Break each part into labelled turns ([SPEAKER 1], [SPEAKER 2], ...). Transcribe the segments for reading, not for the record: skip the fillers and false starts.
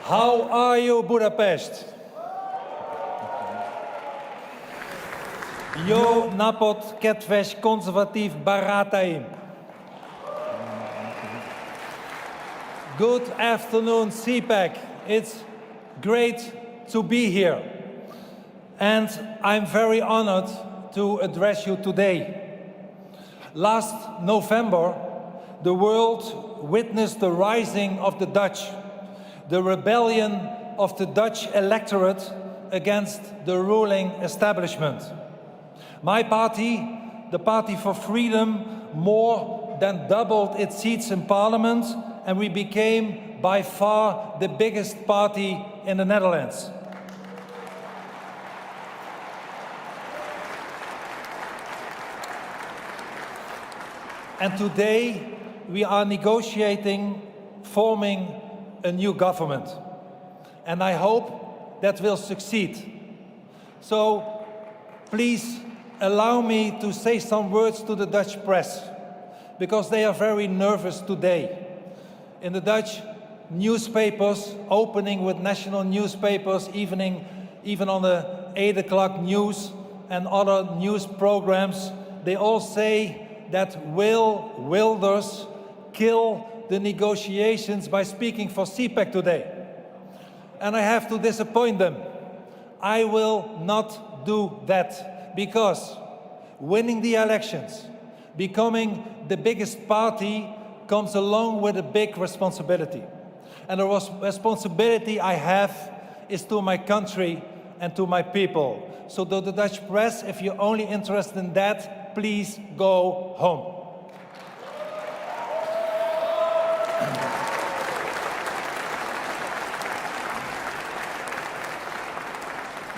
[SPEAKER 1] How are you, Budapest? Jó napot, kedves konservatív barátaim. Good afternoon, CPAC. It's great to be here. And I'm very honored to address you today. Last November, the world witnessed the rising of the Dutch, the rebellion of the Dutch electorate against the ruling establishment. My party, the Party for Freedom, more than doubled its seats in parliament, and we became by far the biggest party in the Netherlands. And today we are negotiating forming a new government. And I hope that will succeed. So please allow me to say some words to the Dutch press, because they are very nervous today. In the Dutch newspapers, opening with national newspapers, even on the 8 o'clock news and other news programs, they all say that will Wilders kill the negotiations by speaking for CPAC today. And I have to disappoint them. I will not do that, because winning the elections, becoming the biggest party, comes along with a big responsibility. And the responsibility I have is to my country and to my people. So to the Dutch press, if you're only interested in that, please go home.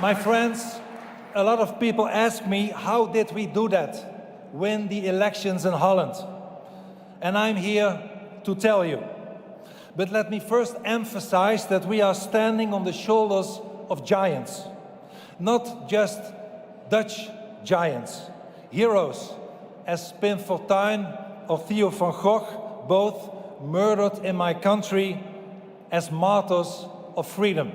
[SPEAKER 1] My friends, a lot of people ask me, how did we do that? Win the elections in Holland? And I'm here to tell you. But let me first emphasize that we are standing on the shoulders of giants. Not just Dutch giants. Heroes as Pim Fortuyn or Theo van Gogh, both murdered in my country as martyrs of freedom.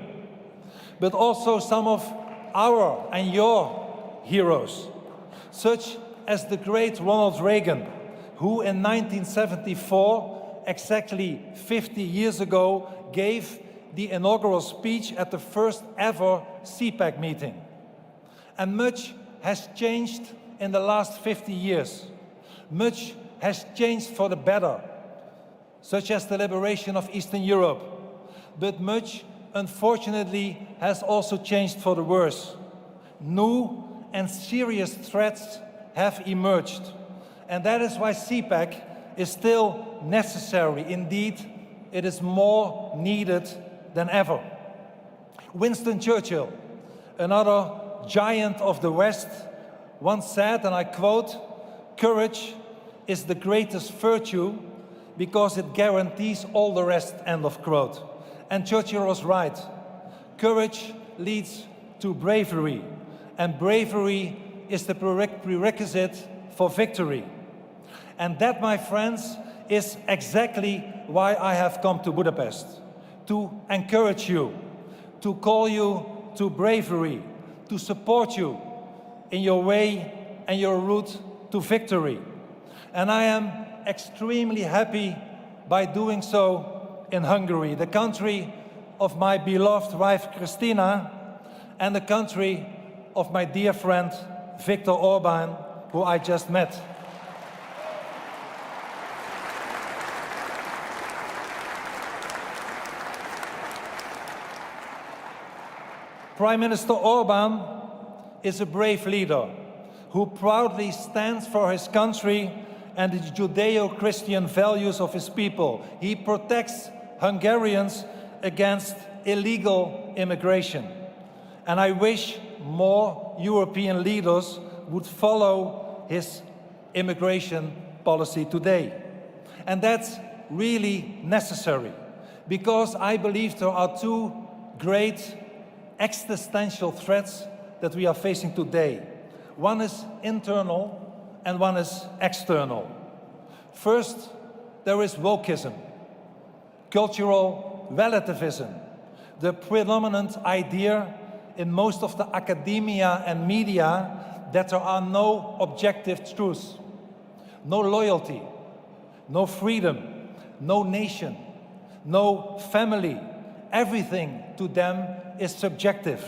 [SPEAKER 1] But also some of our and your heroes, such as the great Ronald Reagan, who in 1974, exactly 50 years ago, gave the inaugural speech at the first ever CPAC meeting. And much has changed in the last 50 years. Much has changed for the better, such as the liberation of Eastern Europe. But much, unfortunately, has also changed for the worse. New and serious threats have emerged. And that is why CPAC is still necessary. Indeed, it is more needed than ever. Winston Churchill, another giant of the West, once said, and I quote, "Courage is the greatest virtue because it guarantees all the rest," end of quote. And Churchill was right. Courage leads to bravery, and bravery is the prerequisite for victory. And that, my friends, is exactly why I have come to Budapest. To encourage you, to call you to bravery, to support you in your way and your route to victory. And I am extremely happy by doing so in Hungary, the country of my beloved wife Christina, and the country of my dear friend Viktor Orban, who I just met. Prime Minister Orban is a brave leader who proudly stands for his country and the Judeo-Christian values of his people. He protects Hungarians against illegal immigration. And I wish more European leaders would follow his immigration policy today. And that's really necessary, because I believe there are two great existential threats that we are facing today. One is internal and one is external. First, there is wokeism, cultural relativism, the predominant idea in most of the academia and media that there are no objective truths, no loyalty, no freedom, no nation, no family. Everything to them is subjective.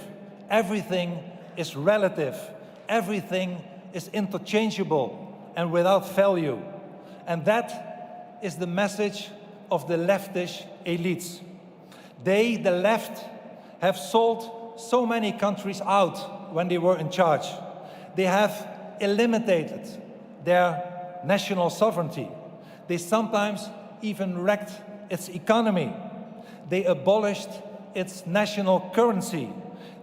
[SPEAKER 1] Everything is relative. Everything is interchangeable and without value. And that is the message of the leftish elites. They, the left, have sold so many countries out when they were in charge. They have eliminated their national sovereignty. They sometimes even wrecked its economy. They abolished its national currency.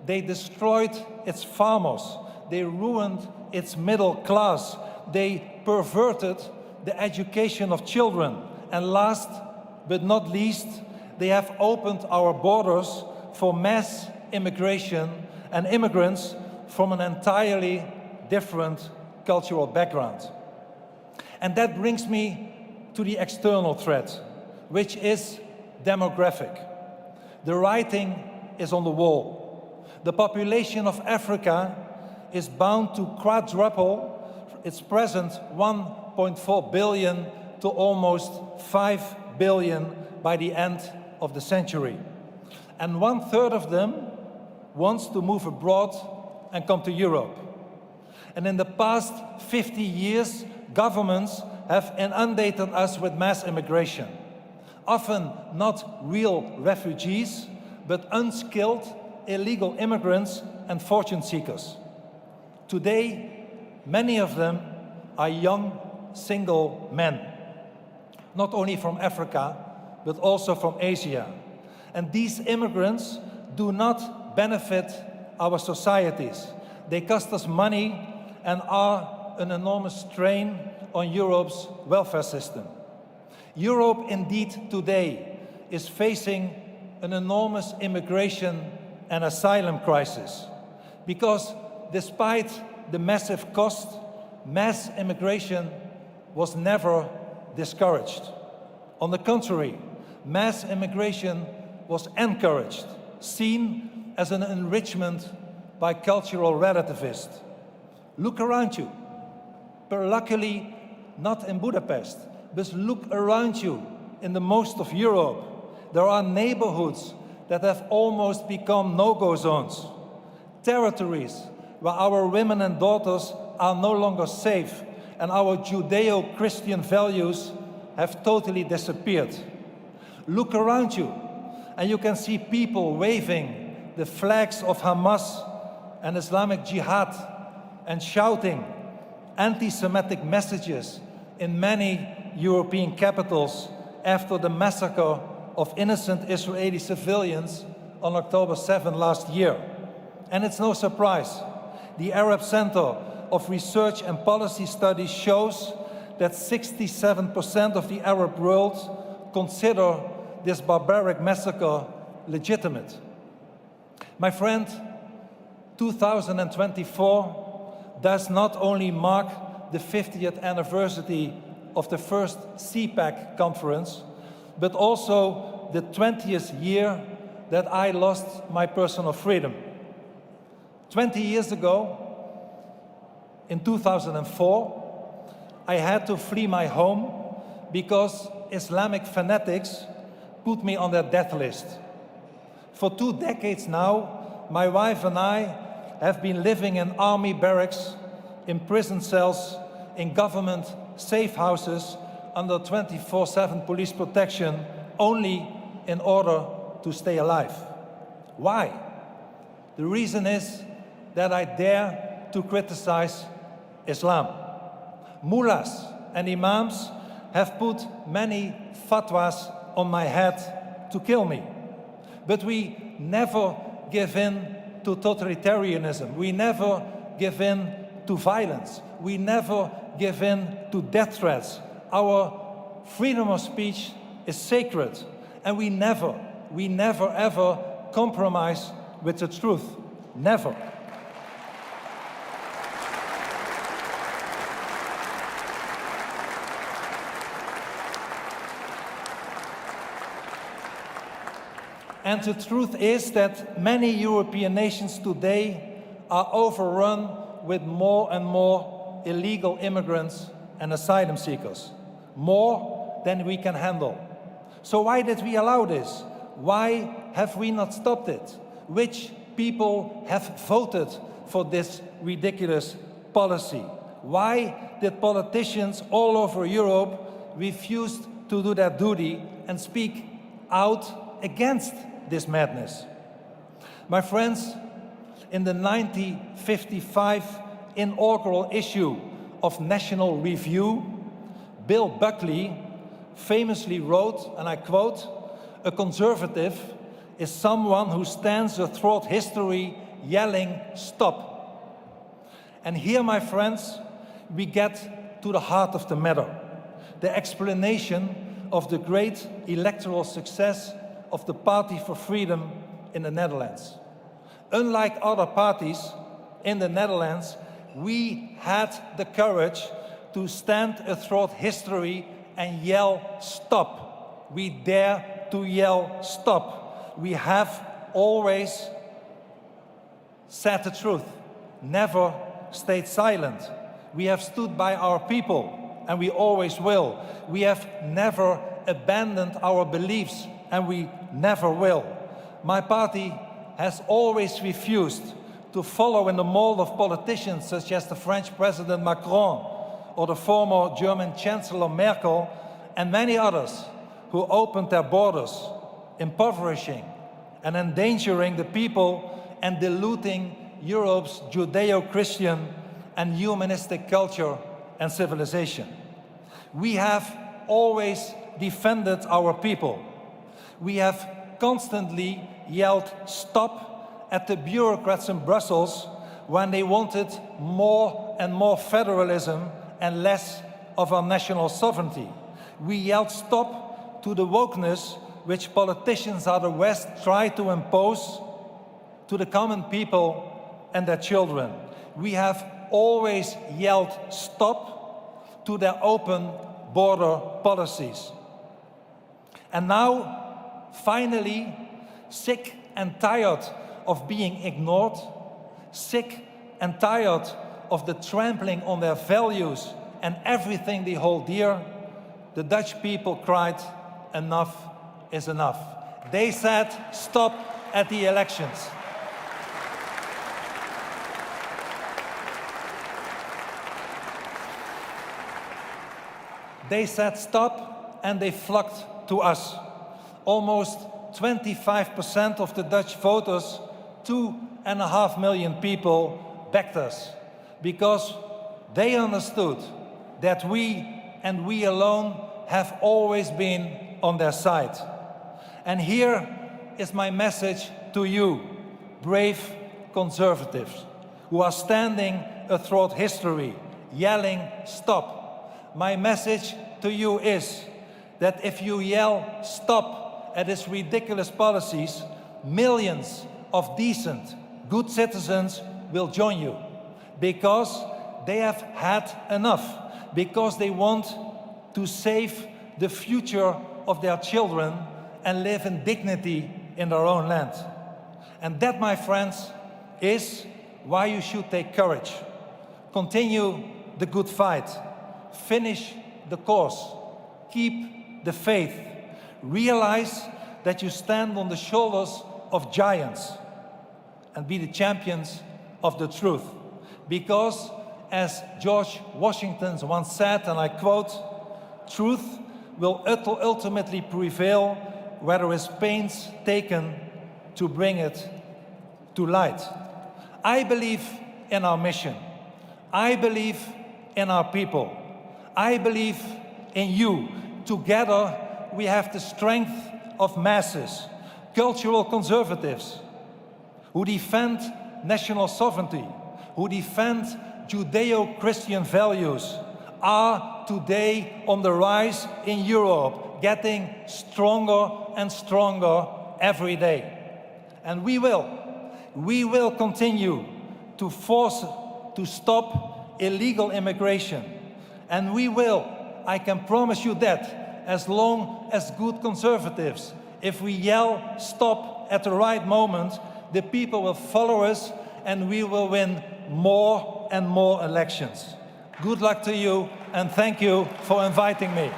[SPEAKER 1] They destroyed its farmers. They ruined its middle class. They perverted the education of children. And last but not least, they have opened our borders for mass immigration and immigrants from an entirely different cultural background. And that brings me to the external threat, which is demographic. The writing is on the wall. The population of Africa is bound to quadruple its present 1.4 billion to almost 5 billion by the end of the century. And 1/3 of them wants to move abroad and come to Europe. And in the past 50 years, governments have inundated us with mass immigration. Often not real refugees, but unskilled illegal immigrants and fortune seekers. Today, many of them are young, single men, not only from Africa, but also from Asia. And these immigrants do not benefit our societies. They cost us money and are an enormous strain on Europe's welfare system. Europe indeed today is facing an enormous immigration and asylum crisis because despite the massive cost, mass immigration was never discouraged. On the contrary, mass immigration was encouraged, seen as an enrichment by cultural relativists. Look around you. But luckily, not in Budapest, but look around you in the most of Europe. There are neighborhoods that have almost become no-go zones, territories where our women and daughters are no longer safe and our Judeo-Christian values have totally disappeared. Look around you and you can see people waving the flags of Hamas and Islamic Jihad and shouting anti-Semitic messages in many European capitals after the massacre of innocent Israeli civilians on October 7 last year. And it's no surprise. The Arab Center of Research and Policy Studies shows that 67% of the Arab world consider this barbaric massacre legitimate. My friend, 2024 does not only mark the 50th anniversary of the first CPAC conference, but also the 20th year that I lost my personal freedom. 20 years ago, in 2004, I had to flee my home because Islamic fanatics put me on their death list. For 2 decades now, my wife and I have been living in army barracks, in prison cells, in government safe houses, under 24/7 police protection, only in order to stay alive. Why? The reason is that I dare to criticize Islam. Mullahs and imams have put many fatwas on my head to kill me. But we never give in to totalitarianism. We never give in to violence. We never give in to death threats. Our freedom of speech is sacred, and we never ever compromise with the truth. Never. And the truth is that many European nations today are overrun with more and more illegal immigrants and asylum seekers, more than we can handle. So why did we allow this? Why have we not stopped it? Which people have voted for this ridiculous policy? Why did politicians all over Europe refuse to do their duty and speak out against this madness? My friends, in the 1955 inaugural issue of National Review, Bill Buckley famously wrote, and I quote, "A conservative is someone who stands throughout history yelling, 'Stop.'" And here, my friends, we get to the heart of the matter, the explanation of the great electoral success of the Party for Freedom in the Netherlands. Unlike other parties in the Netherlands, we had the courage to stand throughout history and yell, "Stop." We dare to yell, "Stop." We have always said the truth, never stayed silent. We have stood by our people, and we always will. We have never abandoned our beliefs, and we never will. My party has always refused to follow in the mold of politicians such as the French President Macron or the former German Chancellor Merkel and many others who opened their borders, impoverishing and endangering the people and diluting Europe's Judeo-Christian and humanistic culture and civilization. We have always defended our people. We have constantly yelled "Stop" at the bureaucrats in Brussels when they wanted more and more federalism and less of our national sovereignty. We yelled "Stop" to the wokeness which politicians out of the West try to impose to the common people and their children. We have always yelled "Stop" to their open border policies. And now, finally, sick and tired of being ignored, sick and tired of the trampling on their values and everything they hold dear, the Dutch people cried, "Enough is enough." They said "Stop" at the elections. They said "Stop" and they flocked to us. Almost 25% of the Dutch voters, 2.5 million people, backed us because they understood that we and we alone have always been on their side. And here is my message to you, brave conservatives, who are standing throughout history, yelling "Stop." My message to you is that if you yell "Stop" at these ridiculous policies, millions of decent, good citizens will join you because they have had enough, because they want to save the future of their children and live in dignity in their own land. And that, my friends, is why you should take courage. Continue the good fight. Finish the course. Keep the faith. Realize that you stand on the shoulders of giants and be the champions of the truth. Because, as George Washington once said, and I quote, "Truth will ultimately prevail where there is pains taken to bring it to light." I believe in our mission. I believe in our people. I believe in you. Together we have the strength of masses, cultural conservatives who defend national sovereignty, who defend Judeo-Christian values, are today on the rise in Europe, getting stronger and stronger every day. And we will continue to force to stop illegal immigration. And we will, I can promise you that, as long as good conservatives If we yell stop at the right moment, the people will follow us and we will win more and more elections. Good luck to you and thank you for inviting me.